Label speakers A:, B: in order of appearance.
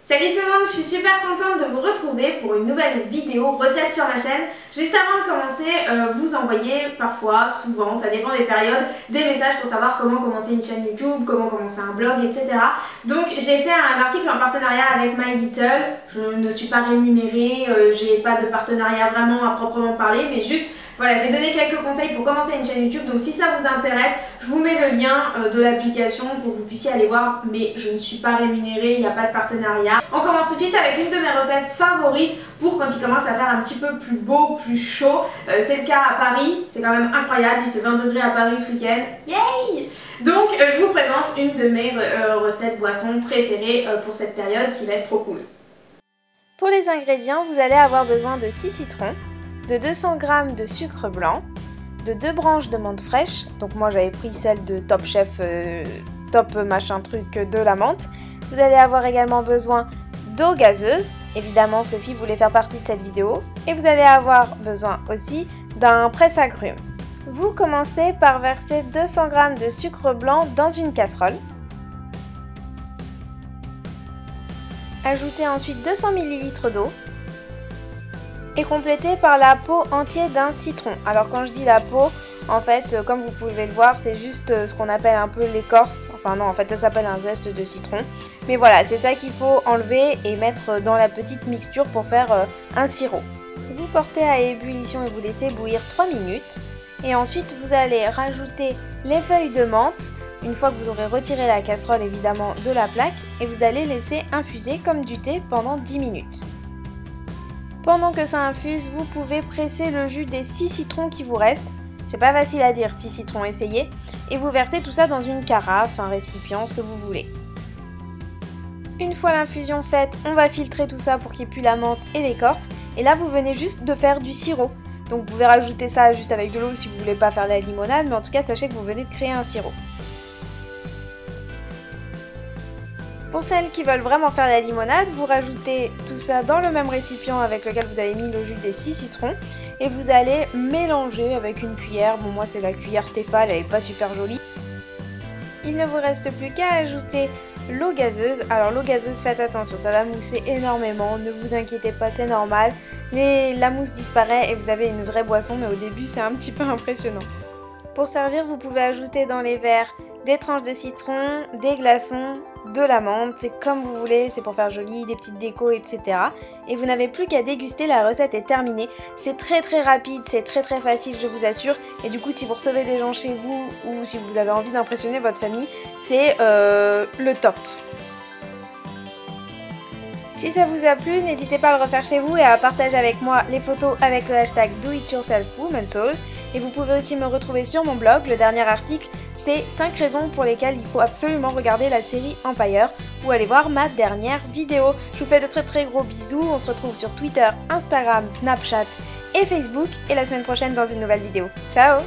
A: Salut tout le monde, je suis super contente de vous retrouver pour une nouvelle vidéo recette sur ma chaîne. Juste avant de commencer, vous envoyez parfois, souvent, ça dépend des périodes, des messages pour savoir comment commencer une chaîne YouTube, comment commencer un blog, etc. Donc j'ai fait un article en partenariat avec My Little. Je ne suis pas rémunérée, j'ai pas de partenariat vraiment à proprement parler, mais juste voilà, j'ai donné quelques conseils pour commencer une chaîne YouTube, donc si ça vous intéresse, je vous mets le lien de l'application pour que vous puissiez aller voir, mais je ne suis pas rémunérée, il n'y a pas de partenariat. On commence tout de suite avec une de mes recettes favorites pour quand il commence à faire un petit peu plus beau, plus chaud. C'est le cas à Paris, c'est quand même incroyable, il fait 20 degrés à Paris ce week-end. Yay! Donc je vous présente une de mes recettes boissons préférées pour cette période qui va être trop cool.
B: Pour les ingrédients, vous allez avoir besoin de 6 citrons, de 200 g de sucre blanc, de 2 branches de menthe fraîche, donc moi j'avais pris celle de Top Chef, Top machin truc de la menthe. Vous allez avoir également besoin d'eau gazeuse, évidemment Fluffy voulait faire partie de cette vidéo, et vous allez avoir besoin aussi d'un presse-agrumes. Vous commencez par verser 200 g de sucre blanc dans une casserole. Ajoutez ensuite 200 ml d'eau et complétez par la peau entière d'un citron. Alors quand je dis la peau, en fait, comme vous pouvez le voir, c'est juste ce qu'on appelle un peu l'écorce. Enfin non, en fait ça s'appelle un zeste de citron. Mais voilà, c'est ça qu'il faut enlever et mettre dans la petite mixture pour faire un sirop. Vous portez à ébullition et vous laissez bouillir 3 minutes. Et ensuite vous allez rajouter les feuilles de menthe, une fois que vous aurez retiré la casserole évidemment de la plaque, et vous allez laisser infuser comme du thé pendant 10 minutes. Pendant que ça infuse, vous pouvez presser le jus des 6 citrons qui vous restent. C'est pas facile à dire 6 citrons, essayez. Et vous versez tout ça dans une carafe, un récipient, ce que vous voulez. Une fois l'infusion faite, on va filtrer tout ça pour qu'il n'y ait plus la menthe et l'écorce. Et là, vous venez juste de faire du sirop. Donc vous pouvez rajouter ça juste avec de l'eau si vous voulez pas faire de la limonade, mais en tout cas, sachez que vous venez de créer un sirop. Pour celles qui veulent vraiment faire la limonade, vous rajoutez tout ça dans le même récipient avec lequel vous avez mis le jus des 6 citrons et vous allez mélanger avec une cuillère. Bon, moi c'est la cuillère Tefal, elle n'est pas super jolie. Il ne vous reste plus qu'à ajouter l'eau gazeuse. Alors l'eau gazeuse, faites attention, ça va mousser énormément, ne vous inquiétez pas, c'est normal. La mousse disparaît et vous avez une vraie boisson, mais au début c'est un petit peu impressionnant. Pour servir, vous pouvez ajouter dans les verres des tranches de citron, des glaçons, de la menthe, c'est comme vous voulez, c'est pour faire joli, des petites décos, etc. Et vous n'avez plus qu'à déguster, la recette est terminée. C'est très rapide, c'est très facile, je vous assure. Et du coup, si vous recevez des gens chez vous ou si vous avez envie d'impressionner votre famille, c'est le top. Si ça vous a plu, n'hésitez pas à le refaire chez vous et à partager avec moi les photos avec le hashtag DoItYourselfWomanSauce. Et vous pouvez aussi me retrouver sur mon blog, le dernier article, c'est 5 raisons pour lesquelles il faut absolument regarder la série Empire ou aller voir ma dernière vidéo. Je vous fais de très gros bisous, on se retrouve sur Twitter, Instagram, Snapchat et Facebook et la semaine prochaine dans une nouvelle vidéo. Ciao!